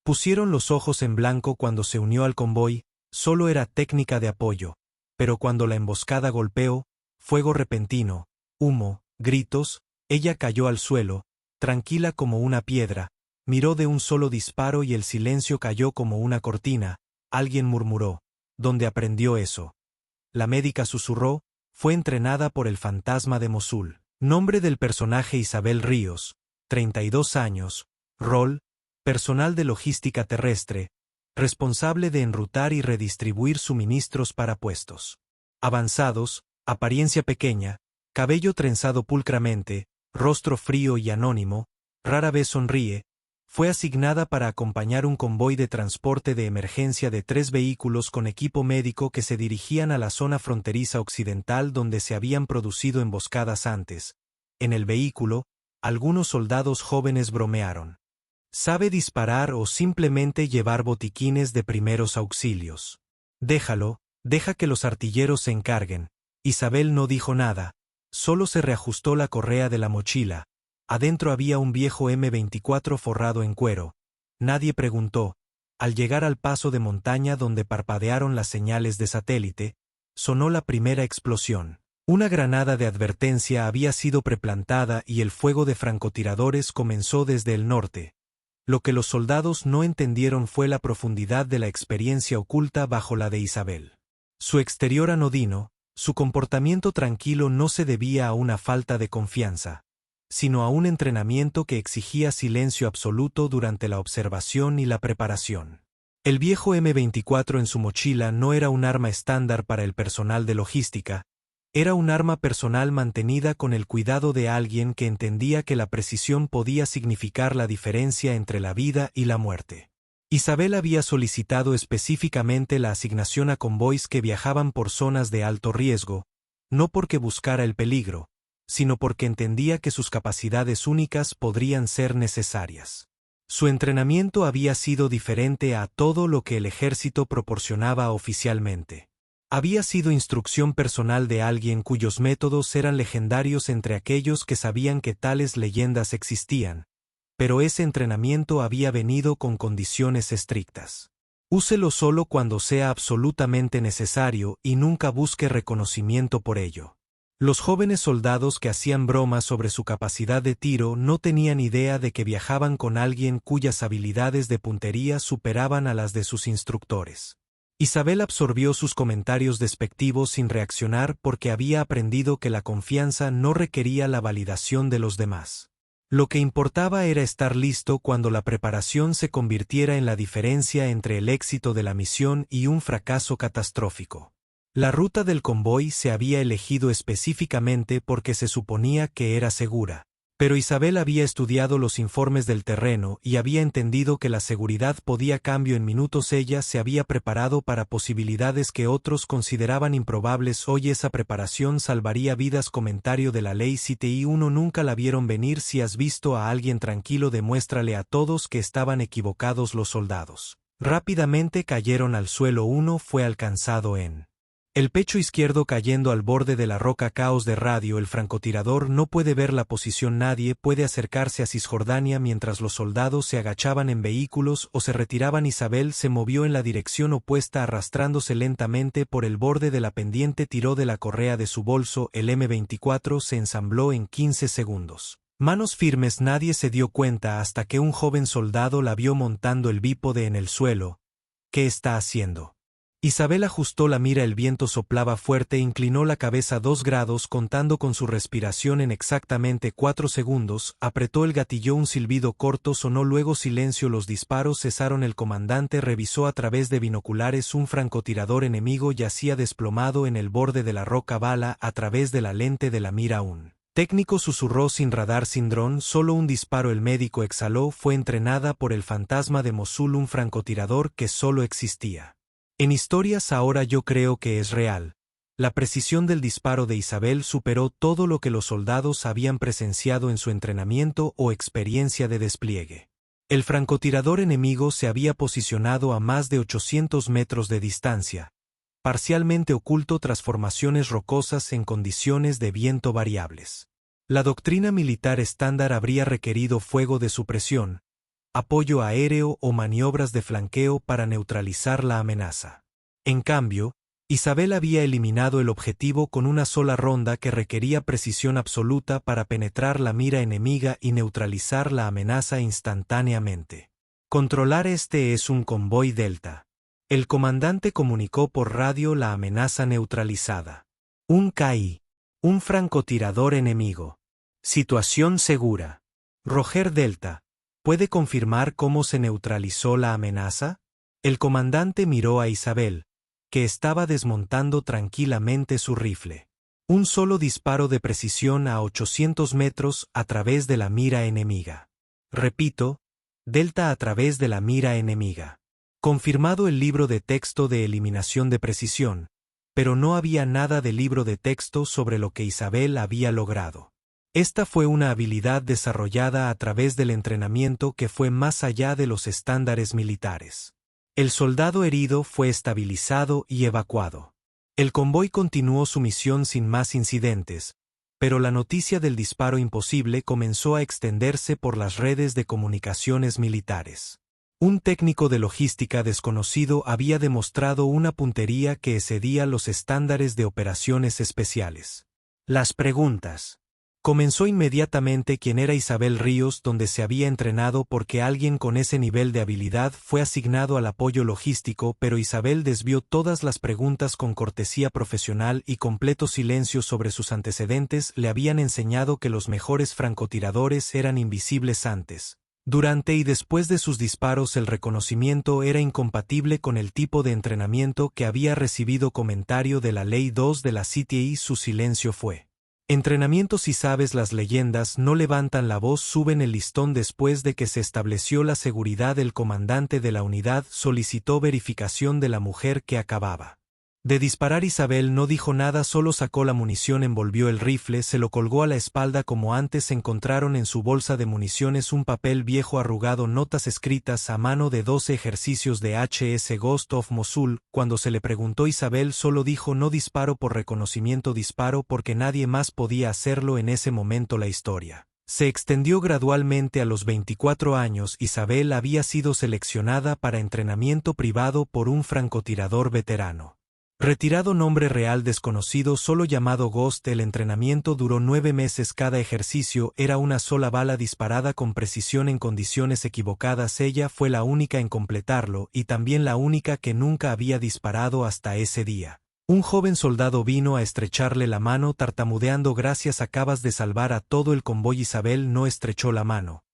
Pusieron los ojos en blanco cuando se unió al convoy, solo era técnica de apoyo, pero cuando la emboscada golpeó, fuego repentino, humo, gritos, ella cayó al suelo, tranquila como una piedra, miró de un solo disparo y el silencio cayó como una cortina. Alguien murmuró, ¿dónde aprendió eso? La médica susurró, fue entrenada por el fantasma de Mosul. Nombre del personaje Isabel Ríos, 32 años, rol, personal de logística terrestre, responsable de enrutar y redistribuir suministros para puestos avanzados, apariencia pequeña, cabello trenzado pulcramente, rostro frío y anónimo, rara vez sonríe. Fue asignada para acompañar un convoy de transporte de emergencia de 3 vehículos con equipo médico que se dirigían a la zona fronteriza occidental donde se habían producido emboscadas antes. En el vehículo, algunos soldados jóvenes bromearon. ¿Sabe disparar o simplemente llevar botiquines de primeros auxilios? Déjalo, deja que los artilleros se encarguen. Isabel no dijo nada, solo se reajustó la correa de la mochila. Adentro había un viejo M24 forrado en cuero. Nadie preguntó. Al llegar al paso de montaña donde parpadearon las señales de satélite, sonó la primera explosión. Una granada de advertencia había sido preplantada y el fuego de francotiradores comenzó desde el norte. Lo que los soldados no entendieron fue la profundidad de la experiencia oculta bajo la de Isabel. Su exterior anodino, su comportamiento tranquilo no se debía a una falta de confianza, sino a un entrenamiento que exigía silencio absoluto durante la observación y la preparación. El viejo M24 en su mochila no era un arma estándar para el personal de logística, era un arma personal mantenida con el cuidado de alguien que entendía que la precisión podía significar la diferencia entre la vida y la muerte. Isabel había solicitado específicamente la asignación a convoys que viajaban por zonas de alto riesgo, no porque buscara el peligro, sino porque entendía que sus capacidades únicas podrían ser necesarias. Su entrenamiento había sido diferente a todo lo que el ejército proporcionaba oficialmente. Había sido instrucción personal de alguien cuyos métodos eran legendarios entre aquellos que sabían que tales leyendas existían, pero ese entrenamiento había venido con condiciones estrictas. Úselo solo cuando sea absolutamente necesario y nunca busque reconocimiento por ello. Los jóvenes soldados que hacían bromas sobre su capacidad de tiro no tenían idea de que viajaban con alguien cuyas habilidades de puntería superaban a las de sus instructores. Isabel absorbió sus comentarios despectivos sin reaccionar porque había aprendido que la confianza no requería la validación de los demás. Lo que importaba era estar listo cuando la preparación se convirtiera en la diferencia entre el éxito de la misión y un fracaso catastrófico. La ruta del convoy se había elegido específicamente porque se suponía que era segura, pero Isabel había estudiado los informes del terreno y había entendido que la seguridad podía cambiar en minutos. Ella se había preparado para posibilidades que otros consideraban improbables. Hoy esa preparación salvaría vidas. Comentario de la ley CTI 1 nunca la vieron venir. Si has visto a alguien tranquilo, demuéstrale a todos que estaban equivocados. Los soldados rápidamente cayeron al suelo. Uno fue alcanzado en el pecho izquierdo cayendo al borde de la roca. Caos de radio. El francotirador no puede ver la posición. Nadie puede acercarse a Cisjordania mientras los soldados se agachaban en vehículos o se retiraban. Isabel se movió en la dirección opuesta arrastrándose lentamente por el borde de la pendiente. Tiró de la correa de su bolso. El M24 se ensambló en 15 segundos. Manos firmes. Nadie se dio cuenta hasta que un joven soldado la vio montando el bípode en el suelo. ¿Qué está haciendo? Isabel ajustó la mira. El viento soplaba fuerte. Inclinó la cabeza 2 grados contando con su respiración. En exactamente 4 segundos, apretó el gatillo. Un silbido corto sonó, luego silencio. Los disparos cesaron. El comandante revisó a través de binoculares. Un francotirador enemigo yacía desplomado en el borde de la roca. Bala a través de la lente de la mira. Un técnico susurró: sin radar, sin dron, solo un disparo. El médico exhaló. Fue entrenada por el fantasma de Mosul, un francotirador que solo existía en historias. Ahora yo creo que es real. La precisión del disparo de Isabel superó todo lo que los soldados habían presenciado en su entrenamiento o experiencia de despliegue. El francotirador enemigo se había posicionado a más de 800 metros de distancia, parcialmente oculto tras formaciones rocosas en condiciones de viento variables. La doctrina militar estándar habría requerido fuego de supresión, apoyo aéreo o maniobras de flanqueo para neutralizar la amenaza. En cambio, Isabel había eliminado el objetivo con una sola ronda que requería precisión absoluta para penetrar la mira enemiga y neutralizar la amenaza instantáneamente. Controlar este es un convoy Delta. El comandante comunicó por radio la amenaza neutralizada. Un KI. Un francotirador enemigo. Situación segura. Roger Delta. ¿Puede confirmar cómo se neutralizó la amenaza? El comandante miró a Isabel, que estaba desmontando tranquilamente su rifle. Un solo disparo de precisión a 800 metros a través de la mira enemiga. Repito, Delta a través de la mira enemiga. Confirmado el libro de texto de eliminación de precisión, pero no había nada de libro de texto sobre lo que Isabel había logrado. Esta fue una habilidad desarrollada a través del entrenamiento que fue más allá de los estándares militares. El soldado herido fue estabilizado y evacuado. El convoy continuó su misión sin más incidentes, pero la noticia del disparo imposible comenzó a extenderse por las redes de comunicaciones militares. Un técnico de logística desconocido había demostrado una puntería que excedía los estándares de operaciones especiales. Las preguntas. Comenzó inmediatamente quién era Isabel Ríos, donde se había entrenado porque alguien con ese nivel de habilidad fue asignado al apoyo logístico, pero Isabel desvió todas las preguntas con cortesía profesional y completo silencio sobre sus antecedentes. Le habían enseñado que los mejores francotiradores eran invisibles antes, durante y después de sus disparos. El reconocimiento era incompatible con el tipo de entrenamiento que había recibido. Comentario de la Ley 2 de la CTI. Su silencio fue. Entrenamiento. Si sabes, las leyendas no levantan la voz, suben el listón. Después de que se estableció la seguridad, el comandante de la unidad solicitó verificación de la mujer que acababa de disparar. Isabel no dijo nada, solo sacó la munición, envolvió el rifle, se lo colgó a la espalda como antes. Encontraron en su bolsa de municiones un papel viejo arrugado, notas escritas a mano de 12 ejercicios de HS Ghost of Mosul. Cuando se le preguntó, Isabel solo dijo: no disparo por reconocimiento, disparo porque nadie más podía hacerlo en ese momento. La historia se extendió gradualmente. A los 24 años, Isabel había sido seleccionada para entrenamiento privado por un francotirador veterano retirado, nombre real desconocido, solo llamado Ghost. El entrenamiento duró 9 meses. Cada ejercicio era una sola bala disparada con precisión en condiciones equivocadas. Ella fue la única en completarlo y también la única que nunca había disparado hasta ese día. Un joven soldado vino a estrecharle la mano tartamudeando: gracias, acabas de salvar a todo el convoy. Isabel no estrechó la mano.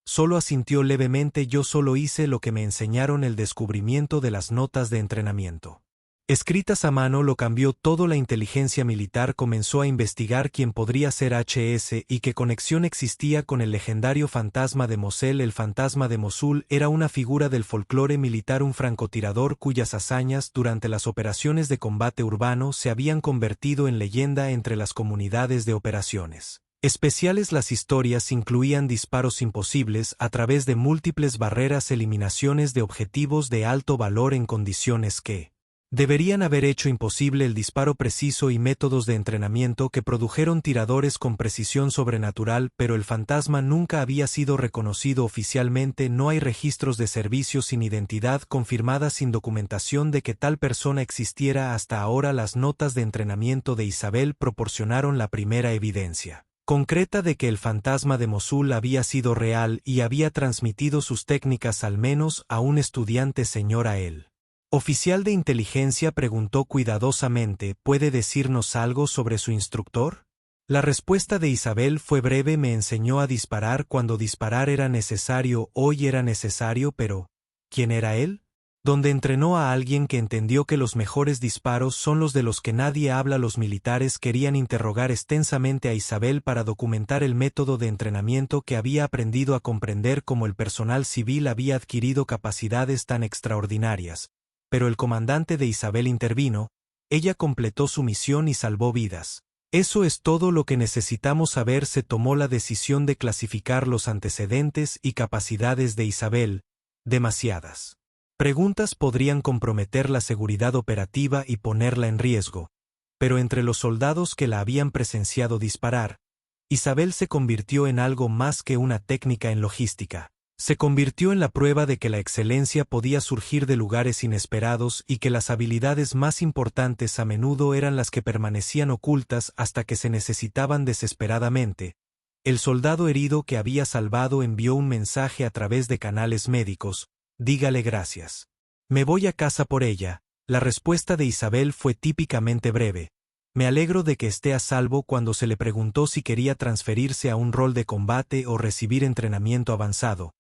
Solo asintió levemente: yo solo hice lo que me enseñaron. El descubrimiento de las notas de entrenamiento escritas a mano lo cambió todo. La inteligencia militar comenzó a investigar quién podría ser HS y qué conexión existía con el legendario fantasma de Mosul. El fantasma de Mosul era una figura del folclore militar, un francotirador cuyas hazañas durante las operaciones de combate urbano se habían convertido en leyenda entre las comunidades de operaciones especiales. Las historias incluían disparos imposibles a través de múltiples barreras, eliminaciones de objetivos de alto valor en condiciones que deberían haber hecho imposible el disparo preciso, y métodos de entrenamiento que produjeron tiradores con precisión sobrenatural, pero el fantasma nunca había sido reconocido oficialmente. No hay registros de servicio sin identidad confirmada, sin documentación de que tal persona existiera hasta ahora. Las notas de entrenamiento de Isabel proporcionaron la primera evidencia concreta de que el fantasma de Mosul había sido real y había transmitido sus técnicas al menos a un estudiante. Señora, el oficial de inteligencia preguntó cuidadosamente: ¿puede decirnos algo sobre su instructor? La respuesta de Isabel fue breve: me enseñó a disparar cuando disparar era necesario. Hoy era necesario, pero ¿quién era él? Donde entrenó a alguien que entendió que los mejores disparos son los de los que nadie habla. Los militares querían interrogar extensamente a Isabel para documentar el método de entrenamiento que había aprendido a comprender. Como el personal civil había adquirido capacidades tan extraordinarias, pero el comandante de Isabel intervino. Ella completó su misión y salvó vidas. Eso es todo lo que necesitamos saber. Se tomó la decisión de clasificar los antecedentes y capacidades de Isabel. Demasiadas preguntas podrían comprometer la seguridad operativa y ponerla en riesgo, pero entre los soldados que la habían presenciado disparar, Isabel se convirtió en algo más que una técnica en logística. Se convirtió en la prueba de que la excelencia podía surgir de lugares inesperados y que las habilidades más importantes a menudo eran las que permanecían ocultas hasta que se necesitaban desesperadamente. El soldado herido que había salvado envió un mensaje a través de canales médicos: dígale gracias. Me voy a casa por ella. La respuesta de Isabel fue típicamente breve. Me alegro de que esté a salvo. Cuando se le preguntó si quería transferirse a un rol de combate o recibir entrenamiento avanzado,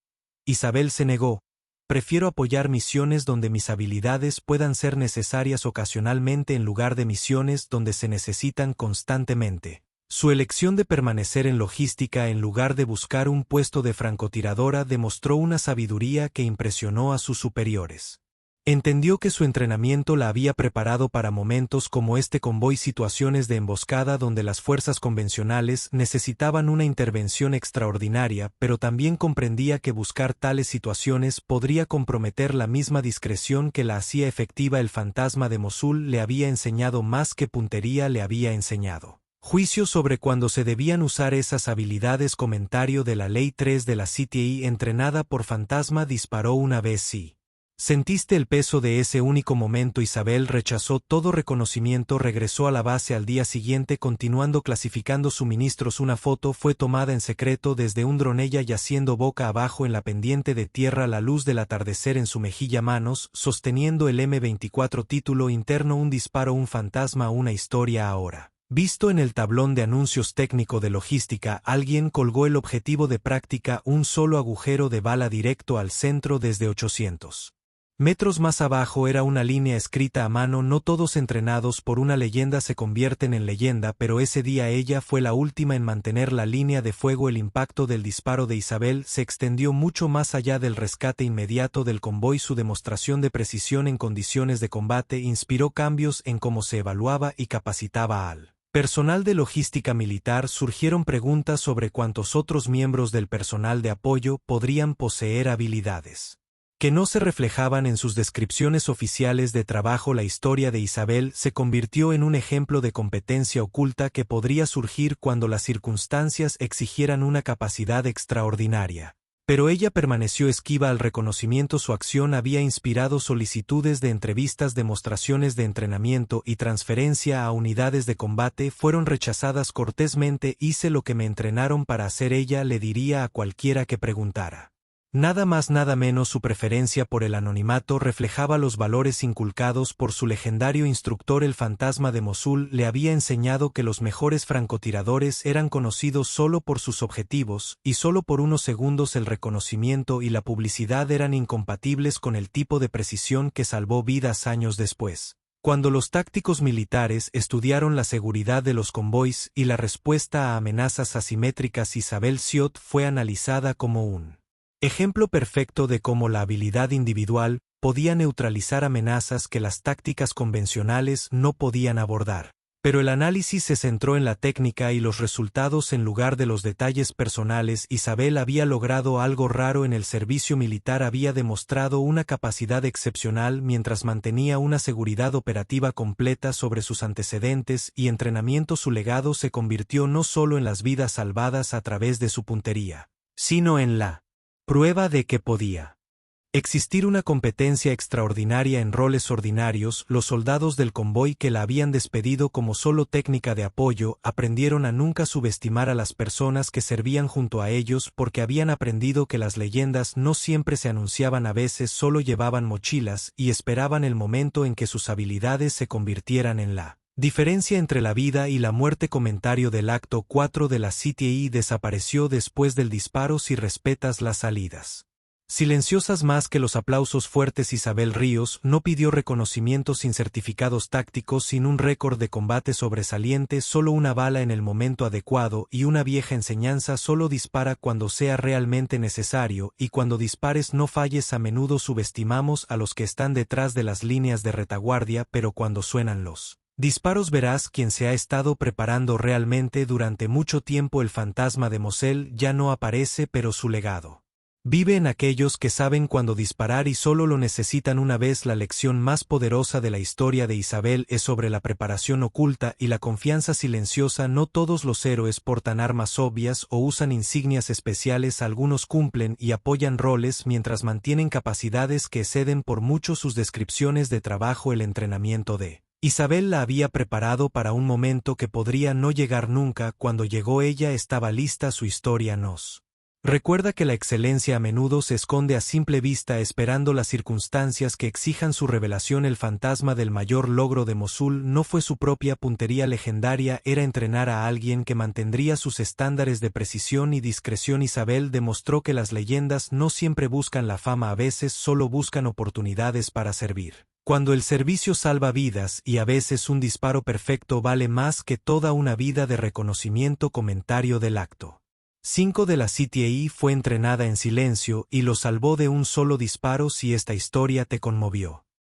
Isabel se negó. Prefiero apoyar misiones donde mis habilidades puedan ser necesarias ocasionalmente en lugar de misiones donde se necesitan constantemente. Su elección de permanecer en logística en lugar de buscar un puesto de francotiradora demostró una sabiduría que impresionó a sus superiores. Entendió que su entrenamiento la había preparado para momentos como este convoy, situaciones de emboscada donde las fuerzas convencionales necesitaban una intervención extraordinaria, pero también comprendía que buscar tales situaciones podría comprometer la misma discreción que la hacía efectiva. El fantasma de Mosul le había enseñado más que puntería, le había enseñado juicio sobre cuándo se debían usar esas habilidades. Comentario de la Ley 3 de la CTI. Entrenada por fantasma, disparó una vez. Sí. ¿Sentiste el peso de ese único momento? Isabel rechazó todo reconocimiento. Regresó a la base al día siguiente continuando clasificando suministros. Una foto fue tomada en secreto desde un dron, ella yaciendo boca abajo en la pendiente de tierra, la luz del atardecer en su mejilla, manos sosteniendo el M24. Título interno: un disparo, un fantasma, una historia ahora. Visto en el tablón de anuncios técnico de logística, alguien colgó el objetivo de práctica, un solo agujero de bala directo al centro desde 800 metros más abajo. Era una línea escrita a mano: no todos entrenados por una leyenda se convierten en leyenda, pero ese día ella fue la última en mantener la línea de fuego. El impacto del disparo de Isabel se extendió mucho más allá del rescate inmediato del convoy. Su demostración de precisión en condiciones de combate inspiró cambios en cómo se evaluaba y capacitaba al personal de logística militar. Surgieron preguntas sobre cuántos otros miembros del personal de apoyo podrían poseer habilidades que no se reflejaban en sus descripciones oficiales de trabajo. La historia de Isabel se convirtió en un ejemplo de competencia oculta que podría surgir cuando las circunstancias exigieran una capacidad extraordinaria. Pero ella permaneció esquiva al reconocimiento. Su acción había inspirado solicitudes de entrevistas, demostraciones de entrenamiento y transferencia a unidades de combate fueron rechazadas cortésmente. Hice lo que me entrenaron para hacer, ella le diría a cualquiera que preguntara. Nada más nada menos. Su preferencia por el anonimato reflejaba los valores inculcados por su legendario instructor. El fantasma de Mosul le había enseñado que los mejores francotiradores eran conocidos solo por sus objetivos, y solo por unos segundos. El reconocimiento y la publicidad eran incompatibles con el tipo de precisión que salvó vidas años después. Cuando los tácticos militares estudiaron la seguridad de los convoys y la respuesta a amenazas asimétricas, Isabel Siot fue analizada como un ejemplo perfecto de cómo la habilidad individual podía neutralizar amenazas que las tácticas convencionales no podían abordar. Pero el análisis se centró en la técnica y los resultados en lugar de los detalles personales. Isabel había logrado algo raro en el servicio militar: había demostrado una capacidad excepcional mientras mantenía una seguridad operativa completa sobre sus antecedentes y entrenamiento. Su legado se convirtió no solo en las vidas salvadas a través de su puntería, sino en la prueba de que podía existir una competencia extraordinaria en roles ordinarios. Los soldados del convoy que la habían despedido como solo técnica de apoyo aprendieron a nunca subestimar a las personas que servían junto a ellos, porque habían aprendido que las leyendas no siempre se anunciaban, a veces solo llevaban mochilas y esperaban el momento en que sus habilidades se convirtieran en la diferencia entre la vida y la muerte. Comentario del acto 4 de la CTI: desapareció después del disparo. Si respetas las salidas silenciosas más que los aplausos fuertes. Isabel Ríos no pidió reconocimiento sin certificados tácticos, sin un récord de combate sobresaliente, solo una bala en el momento adecuado y una vieja enseñanza: solo dispara cuando sea realmente necesario, y cuando dispares no falles. A menudo subestimamos a los que están detrás de las líneas de retaguardia, pero cuando suenan los disparos verás quién se ha estado preparando realmente durante mucho tiempo. El fantasma de Mosul ya no aparece, pero su legado Vive en aquellos que saben cuándo disparar y solo lo necesitan una vez. La lección más poderosa de la historia de Isabel es sobre la preparación oculta y la confianza silenciosa. No todos los héroes portan armas obvias o usan insignias especiales. Algunos cumplen y apoyan roles mientras mantienen capacidades que exceden por mucho sus descripciones de trabajo. El entrenamiento de Isabel la había preparado para un momento que podría no llegar nunca. Cuando llegó ella estaba lista. Su historia nos recuerda que la excelencia a menudo se esconde a simple vista esperando las circunstancias que exijan su revelación. El fantasma del mayor logro de Mosul no fue su propia puntería legendaria, era entrenar a alguien que mantendría sus estándares de precisión y discreción. Isabel demostró que las leyendas no siempre buscan la fama, a veces solo buscan oportunidades para servir. Cuando el servicio salva vidas y a veces un disparo perfecto vale más que toda una vida de reconocimiento. Comentario del acto 5 de la CTI fue entrenada en silencio y lo salvó de un solo disparo. Si esta historia te conmovió,